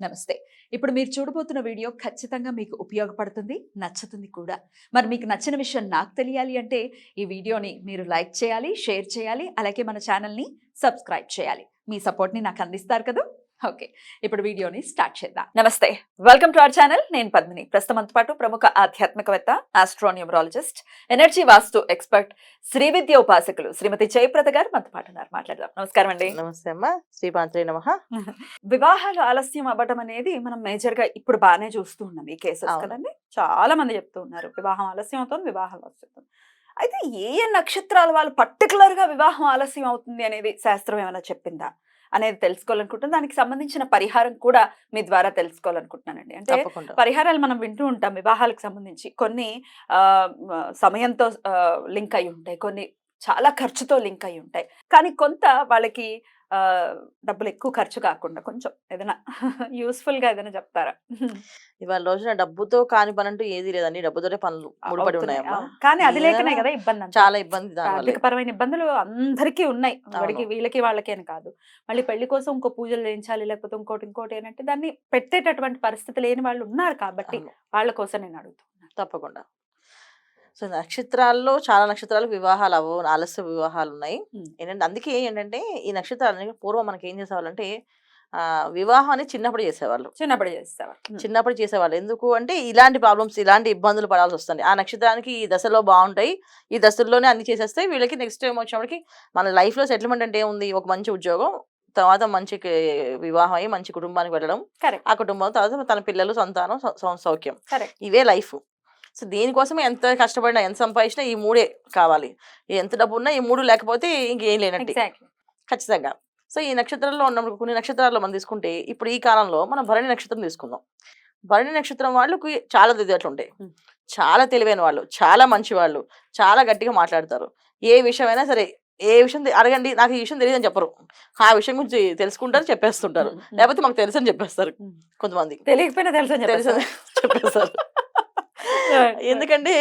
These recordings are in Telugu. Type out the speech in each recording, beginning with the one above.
నమస్తే. ఇప్పుడు మీరు చూడబోతున్న వీడియో ఖచ్చితంగా మీకు ఉపయోగపడుతుంది, నచ్చుతుంది కూడా. మరి మీకు నచ్చిన విషయం నాకు తెలియాలి అంటే ఈ వీడియోని మీరు లైక్ చేయాలి, షేర్ చేయాలి, అలాగే మన ఛానల్‌ని సబ్స్క్రైబ్ చేయాలి. మీ సపోర్ట్‌ని నాకు అందిస్తారు కదూ! ఓకే. ఇప్పుడు వీడియోని స్టార్ట్ చేద్దాం. నమస్తే. Welcome to our channel. నేను పద్మిని. ప్రస్తుతం మనతో పాటు ప్రముఖ ఆధ్యాత్మికవేత్త, ఆస్ట్రోన్యూమరాలజిస్ట్, ఎనర్జీ వాస్తు ఎక్స్పర్ట్, శ్రీ విద్య ఉపాసకులు శ్రీమతి జయప్రద గారు మనతో పాటు ఉన్నారు. మాట్లాడదాం. నమస్కారం అండి. నమస్తే అమ్మా. శ్రీపాంత్రే నమః. వివాహాలు ఆలస్యం అవ్వడం అనేది మనం మేజర్ గా ఇప్పుడు బాగానే చూస్తూ ఉన్నాం ఈ కేసెస్ అవును. కదండి. చాలా మంది చెప్తూ ఉన్నారు వివాహం ఆలస్యం అవుతుంది, వివాహం ఆలస్యం అవుతుంది. అయితే ఏ ఏ నక్షత్రాల వాళ్ళు పర్టికులర్ గా వివాహం ఆలస్యం అవుతుంది అనేది శాస్త్రం ఏమైనా చెప్పిందా అనేది తెలుసుకోవాలనుకుంటున్నాను. దానికి సంబంధించిన పరిహారం కూడా మీ ద్వారా తెలుసుకోవాలనుకుంటున్నానండి. అంటే తప్పకుండా. పరిహారాలు మనం వింటూ ఉంటాం వివాహాలకు సంబంధించి. కొన్ని సమయంతో లింక్ అయి ఉంటాయి, కొన్ని చాలా ఖర్చుతో లింక్ అయి ఉంటాయి. కానీ కొంత వాళ్ళకి డబ్బులు ఎక్కువ ఖర్చు కాకుండా కొంచెం ఏదైనా యూస్ఫుల్ గా ఏదైనా చెప్తారా? ఇవాళ రోజున డబ్బుతో కాని పని అంటూ ఏది లేదండి. డబ్బుతోనే పనులు ముడిపడి అవుతున్నాయి. ఉన్నాయమ్మా. అవును. కానీ అది లేకనే ఏదైనా కదా ఇబ్బంది అంతా. చాలా ఇబ్బంది దానివల్ల. ఆర్థికపరమైన ఇబ్బందులు అందరికీ ఉన్నాయి. వాడికి అవును. వీళ్ళకి వాళ్ళకి అని కాదు. మళ్ళీ పెళ్లి కోసం ఇంకో పూజలు చేయించాలి, లేకపోతే ఇంకోటి ఏంటంటే దాన్ని పెట్టేటటువంటి పరిస్థితి లేని వాళ్ళు ఉన్నారు కాబట్టి అవును. వాళ్ళ కోసం నేను అడుగుతున్నాను. తప్పకుండా. సో నక్షత్రాల్లో చాలా నక్షత్రాలకు వివాహాలు అవ్వవు, ఆలస్య వివాహాలు ఉన్నాయి. ఉమ్. ఏంటంటే అందుకే ఏంటంటే ఈ నక్షత్రాలు పూర్వం మనకి ఏం చేసేవాళ్ళంటే వివాహాన్ని చిన్నప్పుడు చేసేవాళ్ళు. చిన్నప్పుడు చేసేవారు. చిన్నప్పుడు చేసేవాళ్ళు. ఎందుకు అంటే ఇలాంటి ప్రాబ్లమ్స్, ఇలాంటి ఇబ్బందులు పడాల్సి వస్తుంది. ఆ నక్షత్రానికి ఈ దశలో బాగుంటాయి, ఈ దశల్లోనే అన్ని చేసేస్తే వీళ్ళకి నెక్స్ట్ టైం వచ్చినప్పటికి మన లైఫ్లో సెటిల్మెంట్ అంటే ఏముంది, ఒక మంచి ఉద్యోగం, తర్వాత మంచి వివాహం అయ్యి మంచి కుటుంబానికి వెళ్ళడం, కరెక్ట్. ఆ కుటుంబం తర్వాత తన పిల్లలు, సంతానం, సౌఖ్యం, కరెక్ట్. ఇవే లైఫ్. సో దీనికోసమే ఎంత కష్టపడినా, ఎంత సంపాదించినా ఈ మూడే కావాలి. ఎంత డబ్బు ఉన్నా ఈ మూడు లేకపోతే ఇంకేం లేనట్టు ఎగ్జాక్ట్లీ. ఖచ్చితంగా. సో ఈ నక్షత్రంలో ఉన్నప్పుడు కొన్ని నక్షత్రాల్లో మనం తీసుకుంటే ఇప్పుడు ఈ కాలంలో మనం భరణి నక్షత్రం తీసుకుందాం. భరణి నక్షత్రం వాళ్ళకి చాలా తెలివితేటలు ఉంటాయి, చాలా తెలివైన వాళ్ళు, చాలా మంచి వాళ్ళు, చాలా గట్టిగా మాట్లాడతారు. ఏ విషయమైనా సరే, ఏ విషయం అడగండి, నాకు ఈ విషయం తెలియదు అని చెప్పరు. ఆ విషయం గురించి తెలుసుకుంటారు, చెప్పేస్తుంటారు. లేకపోతే మాకు తెలుసు అని చెప్పేస్తారు. కొంతమంది తెలియకపోయినా తెలుసు తెలుసు చెప్పేస్తారు. ఎందుకంటే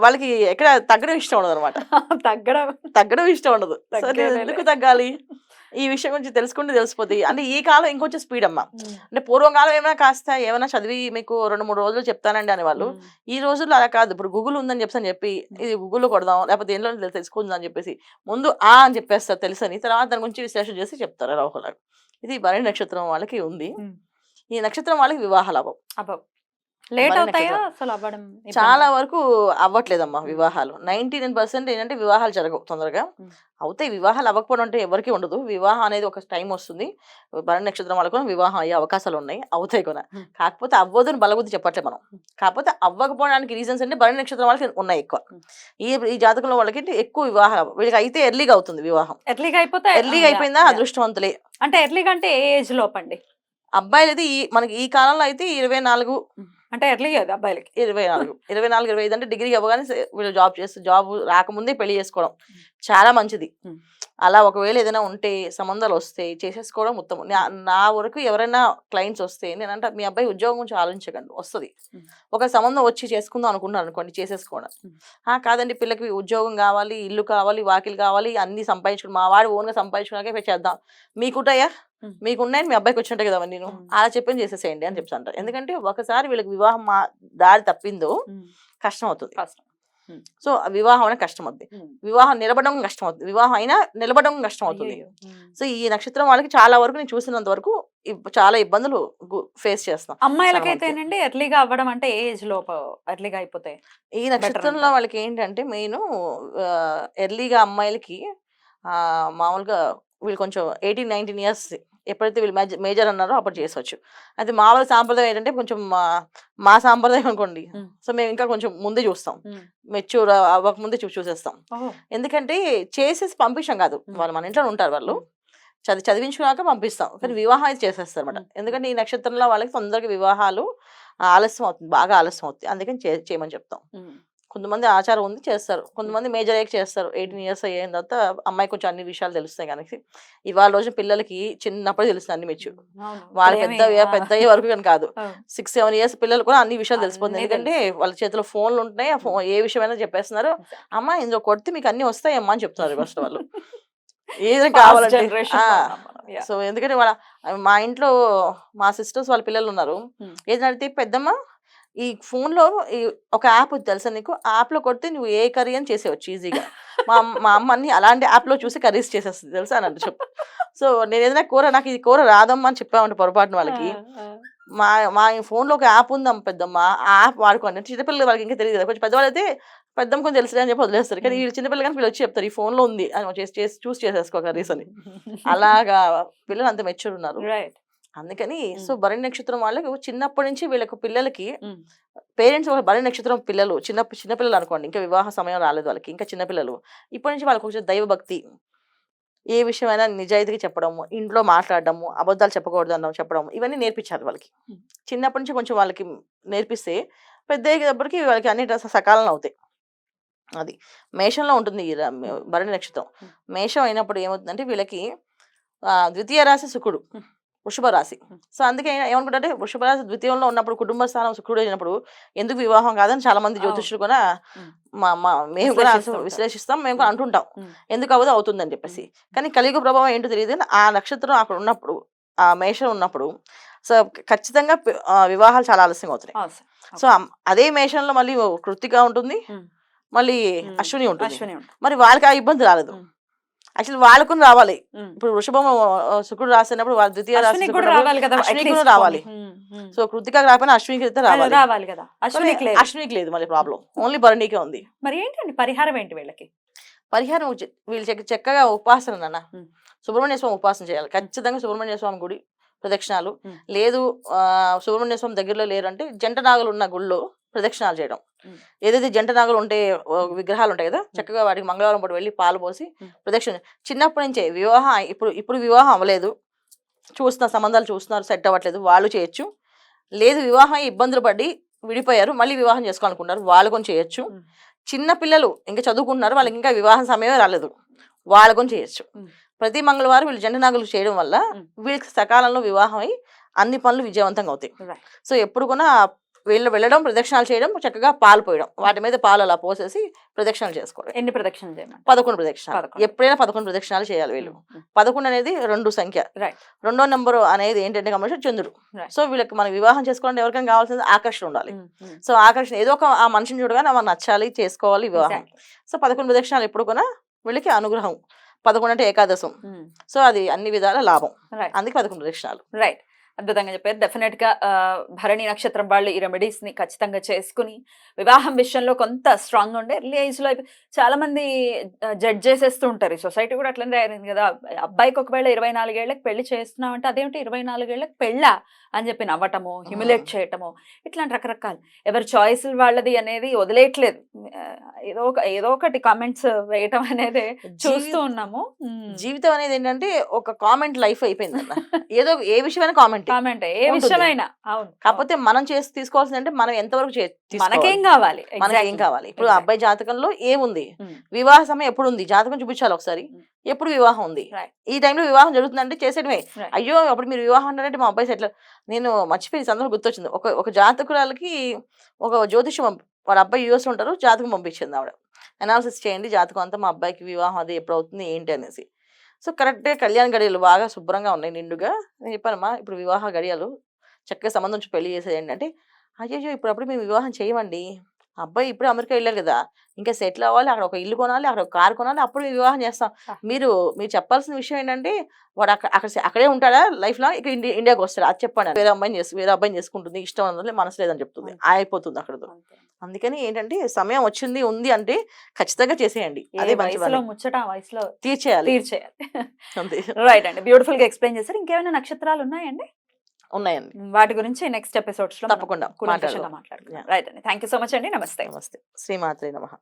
వాళ్ళకి ఎక్కడ తగ్గడం ఇష్టం ఉండదు అనమాట. తగ్గడం ఇష్టం ఉండదు. సరే ఎందుకు తగ్గాలి, ఈ విషయం గురించి తెలుసుకుంటే తెలిసిపోతుంది. అంటే ఈ కాలం ఇంకొంచెం స్పీడ్ అమ్మా. అంటే పూర్వం కాలం ఏమైనా కాస్త ఏమైనా చదివి మీకు 2-3 రోజులు చెప్తానండి అనేవాళ్ళు. ఈ రోజుల్లో అలా కాదు. ఇప్పుడు గూగుల్ ఉందని చెప్పి ఇది గూగుల్లో కొడదాం, లేకపోతే దేనిలో తెలుసుకుందాం అని చెప్పేసి ముందు అని చెప్పేస్తారు తెలుసని, తర్వాత దాని గురించి విశ్లేషణ చేసి చెప్తారు అలా ఒకలాగా. ఇది భరణి నక్షత్రం వాళ్ళకి ఉంది. ఈ నక్షత్రం వాళ్ళకి వివాహాలు అవ్వవు. లేట్ అవుతాయా అసలు అవ్వడం? చాలా వరకు అవ్వట్లేదమ్మా వివాహాలు. 99% ఏంటంటే వివాహాలు జరగవు తొందరగా. అవుతాయి. వివాహాలు అవ్వకపోవడం అంటే ఎవరికి ఉండదు. వివాహం అనేది ఒక టైం వస్తుంది. భరణి నక్షత్రం వాళ్ళకు కూడా వివాహం అయ్యే అవకాశాలు ఉన్నాయి, అవుతాయి కూడా. కాకపోతే అవ్వదు అని బలగుద్ది చెప్పట్లే మనం. కాకపోతే అవ్వకపోవడానికి రీజన్స్ అంటే భరణి నక్షత్రం వాళ్ళకి ఉన్నాయి ఎక్కువ. ఈ జాతకంలో వాళ్ళకి ఎక్కువ వివాహాలు వీళ్ళకి అయితే ఎర్లీగా అవుతుంది వివాహం. ఎర్లీగా అయిపోయిందా అదృష్టవంతులే. అంటే ఎర్లీగా అంటే ఏ ఏజ్ లోపండి? అబ్బాయిలు అయితే మనకి ఈ కాలంలో అయితే 24 అంటే ఎర్లీ కదా అబ్బాయిలకి. 24, 25 అంటే డిగ్రీ అవ్వగానే వీళ్ళు జాబ్ రాకముందే పెళ్లి చేసుకోవడం చాలా మంచిది. అలా ఒకవేళ ఏదైనా ఉంటే, సంబంధాలు వస్తే చేసేసుకోవడం ఉత్తమం. నా వరకు ఎవరైనా క్లయింట్స్ వస్తే నేనంటే మీ అబ్బాయి ఉద్యోగం గురించి ఆలోచించకండి, వస్తుంది. ఒక సంబంధం వచ్చి చేసుకుందాం అనుకున్నాను అనుకోండి, చేసేసుకోవడం. కాదండి పిల్లకి ఉద్యోగం కావాలి, ఇల్లు కావాలి, వాకిలు కావాలి, అన్ని సంపాదించుకుని మా వాడు ఓన్గా సంపాదించుకున్నాకే చేద్దాం, మీకుంటాయా, మీకున్నాయని మీ అబ్బాయికి వచ్చినట్టే కదా నేను అలా చెప్పని చేసేసేయండి అని చెప్తాను. ఎందుకంటే ఒకసారి వీళ్ళకి వివాహం దారి తప్పిందో కష్టం అవుతుంది. సో వివాహం అనేది కష్టం అవుతుంది, వివాహం నిలబడడం కష్టం అవుతుంది, వివాహం అయినా నిలబడడం కష్టం అవుతుంది. సో ఈ నక్షత్రం వాళ్ళకి చాలా వరకు నేను చూసినంత వరకు చాలా ఇబ్బందులు ఫేస్ చేస్తాం. అమ్మాయిలకైతేనండి ఎర్లీగా అవ్వడం అంటే ఏ ఏజ్ లోపు ఎర్లీగా అయిపోతాయి? ఈ నక్షత్రంలో వాళ్ళకి ఏంటంటే మెయిన్ ఎర్లీగా అమ్మాయిలకి మామూలుగా వీళ్ళు కొంచెం 18-19 years ఎప్పుడైతే వీళ్ళు మేజర్ అన్నారో అప్పుడు చేసవచ్చు. అది మామూలు సాంప్రదాయం ఏంటంటే కొంచెం మా సాంప్రదాయం అనుకోండి. సో మేము ఇంకా కొంచెం ముందే చూస్తాం, మెచ్యూర్ అవ్వక ముందే చూసేస్తాం. ఎందుకంటే చేసేసి పంపించాం కాదు, వాళ్ళు మన ఇంట్లో ఉంటారు, వాళ్ళు చదివించుకున్నాక పంపిస్తాం. కానీ వివాహం అయితే చేసేస్తారు అనమాట. ఎందుకంటే ఈ నక్షత్రంలో వాళ్ళకి తొందరగా వివాహాలు ఆలస్యం అవుతుంది, బాగా ఆలస్యం అవుతుంది. అందుకని చేయమని చెప్తాం. కొంతమంది ఆచారం ఉంది చేస్తారు, కొంతమంది మేజర్ అయ్యాక చేస్తారు. 18 years అయిన తర్వాత అమ్మాయి కొంచెం అన్ని విషయాలు తెలుస్తాయి. కనుక ఇవాళ రోజు పిల్లలకి చిన్నప్పుడు తెలుస్తుంది అన్ని మెచ్చు, వాళ్ళు పెద్ద అయ్యే వరకు కానీ కాదు. 6-7 years పిల్లలు కూడా అన్ని విషయాలు తెలిసిపోతుంది. ఎందుకంటే వాళ్ళ చేతిలో ఫోన్లు ఉంటున్నాయి, ఏ విషయమైనా చెప్పేస్తున్నారు. అమ్మ ఇందులో కొడితే మీకు అన్ని వస్తాయమ్మా అని చెప్తున్నారు ఫస్ట్ వాళ్ళు. ఏదైనా కావాలంటే Yeah. సో ఎందుకంటే మా ఇంట్లో మా సిస్టర్స్ వాళ్ళ పిల్లలు ఉన్నారు. ఏంటంటే పెద్దమ్మ ఈ ఫోన్‌లో ఈ ఒక యాప్ ఉంది తెలుసా నీకు? ఆ యాప్‌లో కొడితే నువ్వు ఏ కర్రీ అని చేసేయొచ్చు ఈజీగా. మా అమ్మ అన్ని అలాంటి యాప్‌లో చూసి కర్రీస్ చేసేస్తది తెలుసా అని అంట చెప్పు. సో నేను ఏదైనా నాకు ఈ కూర రాదమ్మా అని చెప్పామంటే పొరపాటున వాళ్ళకి, మా మా ఫోన్‌లో ఒక యాప్ ఉందమ్మ పెద్దమ్మ, ఆ యాప్ వాడుకోండి. చిన్నపిల్లలు వాళ్ళకి ఇంకా తెలియదు కదా! కొంచెం పెద్దవాళ్ళైతే పెద్దమ్మ కొంచెం తెలుసులే అని చెప్పి వదిలేస్తారు. కానీ వీళ్ళు చిన్నపిల్లలు కానీ వీళ్ళు వచ్చి చెప్తారు ఈ ఫోన్‌లో ఉంది అని చేసి చూసి చేసేసుకో కర్రీస్ అని. అలాగా పిల్లలు అంత మెచ్యూర్ ఉన్నారు. రైట్. అందుకని సో భరణి నక్షత్రం వాళ్ళకి చిన్నప్పటి నుంచి వీళ్ళకి పిల్లలకి పేరెంట్స్ భరణి నక్షత్రం పిల్లలు చిన్న పిల్లలు అనుకోండి, ఇంకా వివాహ సమయం రాలేదు వాళ్ళకి, ఇంకా చిన్న పిల్లలు ఇప్పటి నుంచి వాళ్ళకి కొంచెం దైవభక్తి, ఏ విషయమైనా నిజాయితీగా చెప్పడము, ఇంట్లో మాట్లాడడము, అబద్ధాలు చెప్పకూడదు అన్న చెప్పడం, ఇవన్నీ నేర్పించాలి వాళ్ళకి. చిన్నప్పటి నుంచి కొంచెం వాళ్ళకి నేర్పిస్తే పెద్ద అయ్యేటప్పటికి వాళ్ళకి అన్ని సకాలంలో అవుతాయి. అది మేషంలో ఉంటుంది ఈ భరణి నక్షత్రం. మేషం అయినప్పుడు ఏమవుతుందంటే వీళ్ళకి ద్వితీయ రాశి శుక్రుడు, వృషభ రాశి. సో అందుకే ఏమనుకుంటే వృషభ రాశి ద్వితీయంలో ఉన్నప్పుడు కుటుంబ స్థానం శుక్రుడు అయినప్పుడు ఎందుకు వివాహం కాదని చాలా మంది జ్యోతిష్యులు కూడా మేము కూడా విశ్లేషిస్తాం, మేము కూడా అంటుంటాం ఎందుకు అవ్వదు అవుతుందని చెప్పేసి. కానీ కలియుగ ప్రభావం ఏంటో తెలియదు. ఆ నక్షత్రం అక్కడ ఉన్నప్పుడు, ఆ మేషం ఉన్నప్పుడు సో ఖచ్చితంగా వివాహాలు చాలా ఆలస్యం అవుతున్నాయి. సో అదే మేషంలో మళ్ళీ కృత్తిక ఉంటుంది, మళ్ళీ అశ్విని ఉంటుంది. మరి వాళ్ళకి ఆ ఇబ్బంది రాలేదు. యాక్చువల్లీ వాళ్ళకు రావాలి. ఇప్పుడు వృషభం శుక్రుడు రాసినప్పుడు వాళ్ళ ద్వితీయ రాశి అశ్విని కూడా రావాలి. సో కృతికకు రాకపోయినా అశ్వినికి అయితే రావాలి కదా. అశ్వినికి లేదు మళ్ళీ ప్రాబ్లం, ఓన్లీ భరణికే ఉంది. మరి ఏంటండి పరిహారం ఏంటి వీళ్ళకి? పరిహారం వీళ్ళు చక్కగా ఉపాసన నాన్న, సుబ్రహ్మణ్య స్వామి ఉపాసన చేయాలి ఖచ్చితంగా. సుబ్రహ్మణ్య స్వామి గుడి ప్రదక్షిణాలు, లేదు సుబ్రహ్మణ్య స్వామి దగ్గరలో లేరంటే జంట నాగులు ఉన్న గుళ్ళో ప్రదక్షిణాలు చేయడం. ఏదైతే జంట నాగులు ఉంటే విగ్రహాలు ఉంటాయి కదా, చక్కగా వాటికి మంగళవారం పాటు వెళ్ళి పాలు పోసి ప్రదక్షిణ. చిన్నప్పటి నుంచే వివాహం ఇప్పుడు వివాహం అవ్వలేదు, సంబంధాలు చూస్తున్నారు, సెట్ అవ్వట్లేదు, వాళ్ళు చేయొచ్చు. లేదు వివాహం ఇబ్బందులు పడి విడిపోయారు, మళ్ళీ వివాహం చేసుకోవాలనుకుంటారు, వాళ్ళు కొంచెం చేయొచ్చు. చిన్న పిల్లలు ఇంకా చదువుకుంటున్నారు, వాళ్ళకి ఇంకా వివాహం సమయమే రాలేదు, వాళ్ళ కొంచెం చేయొచ్చు. ప్రతి మంగళవారం వీళ్ళు జంట నాగులు చేయడం వల్ల వీళ్ళకి సకాలంలో వివాహం అయి అన్ని పనులు విజయవంతంగా అవుతాయి. సో ఎప్పుడు కూడా వీళ్ళు వెళ్ళడం, ప్రదక్షిణాలు చేయడం, చక్కగా పాలు పోయడం, వాటి మీద పాలు అలా పోసేసి ప్రదక్షిణాలు చేసుకోవడం. ఎన్ని ప్రదక్షిణాలు చేయమని? 11 ప్రదక్షిణాలు. ఎప్పుడైనా 11 ప్రదక్షిణాలు చేయాలి వీళ్ళు. 11 అనేది 2 సంఖ్య. రెండో నెంబర్ అనేది ఏంటంటే గమనించి చంద్రుడు. సో వీళ్ళకి మనం వివాహం చేసుకోవాలంటే ఎవరికైనా కావాల్సింది ఆకర్షణ ఉండాలి. సో ఆకర్షణ ఏదో ఒక ఆ మనిషిని చూడగానే మనం నచ్చాలి, చేసుకోవాలి వివాహం. సో 11 ప్రదక్షిణాలు ఎప్పుడు కూడా వీళ్ళకి అనుగ్రహం. 11 అంటే ఏకాదశం. సో అది అన్ని విధాల లాభం, అందుకే 11 ప్రదక్షిణాలు. రైట్, అద్భుతంగా చెప్పారు. డెఫినెట్ గా భరణి నక్షత్రం వాళ్ళు ఈ రెమెడీస్ ని ఖచ్చితంగా చేసుకుని వివాహం విషయంలో కొంత స్ట్రాంగ్ ఉండే ఎర్లీ ఏజ్ లో చాలా మంది జడ్జ్ చేసేస్తూ ఉంటారు. ఈ సొసైటీ కూడా అట్లనే తయారైంది కదా. అబ్బాయికి ఒకవేళ 24 ఏళ్ళకి పెళ్లి చేస్తున్నాం అంటే అదేమిటి 24 ఏళ్ళకి పెళ్ళా అని చెప్పి నవ్వటము, హ్యూమిలేట్ చేయటము, ఇట్లాంటి రకరకాలు ఎవరి చాయిస్ వాళ్ళది అనేది వదిలేయట్లేదు. ఏదో ఒకటి కామెంట్స్ వేయటం అనేది చూస్తూ ఉన్నాము. జీవితం అనేది ఏంటంటే ఒక కామెంట్ లైఫ్ అయిపోయింది. ఏదో ఏ విషయమైనా కామెంట్ ఏ విషయమైనా. అవును, కాకపోతే మనం చేసి తీసుకోవాల్సింది అంటే మనం ఎంతవరకు మనకేం కావాలి, మనకేం కావాలి. ఇప్పుడు అబ్బాయి జాతకంలో ఏముంది, వివాహ సమయం ఎప్పుడు ఉంది, జాతకం చూపించాలి ఒకసారి, ఎప్పుడు వివాహం ఉంది, ఈ టైంలో వివాహం జరుగుతుందంటే చేసేయడమే. అయ్యో అప్పుడు మీరు వివాహం అంటారంటే మా అబ్బాయి సెటిల్. నేను మర్చిపోయి సందర్భం గుర్తొచ్చింది. ఒక జాతకురాలకి ఒక జ్యోతిష్యం వాళ్ళ అబ్బాయి యూఎస్ ఉంటారు, జాతకం పంపించింది ఆవిడ, అనాలిసిస్ చేయండి జాతకం అంతా, మా అబ్బాయికి వివాహం అది ఎప్పుడు అవుతుంది ఏంటి అనేసి. సో కరెక్ట్గా కళ్యాణ గడియలు బాగా శుభ్రంగా ఉన్నాయి నిండుగా. నేను చెప్పానమ్మా ఇప్పుడు వివాహ గడియలు చక్కగా సంబంధం నుంచి పెళ్లి చేసేది అంటే, అయ్యో ఇప్పుడప్పుడు మేము వివాహం చేయమండి, అబ్బాయి ఇప్పుడు అమెరికా వెళ్ళారు కదా, ఇంకా సెటిల్ అవ్వాలి, అక్కడ ఒక ఇల్లు కొనాలి, అక్కడ ఒక కారు కొనాలి, అప్పుడు మేము వివాహం చేస్తాం. మీరు చెప్పాల్సిన విషయం ఏంటంటే వాడు అక్కడే ఉంటాడా లైఫ్ లో, ఇక ఇండియాకి వస్తాడు అది చెప్పండి. వేరే అబ్బాయిని చేసుకుంటుంది, ఇష్టం అన్నది మనసు లేదని చెప్తుంది, అయిపోతుంది అక్కడతో. అందుకని ఏంటంటే సమయం వచ్చింది ఉంది అంటే ఖచ్చితంగా చేసేయండి. అదే వయసులో ముచ్చట వయసులో తీర్చేయాలి. అంతే. రైట్ అండి, బ్యూటిఫుల్ గా ఎక్స్ప్లెయిన్ చేశారు. ఇంకేమైనా నక్షత్రాలు ఉన్నాయండి? ఉన్నాయండి, వాటి గురించి నెక్స్ట్ ఎపిసోడ్స్ లో తప్పకుండా మాట్లాడుకుందాం. రైట్ అండి, థ్యాంక్ యూ సో మచ్ అండి. నమస్తే. శ్రీమాత్రే నమః.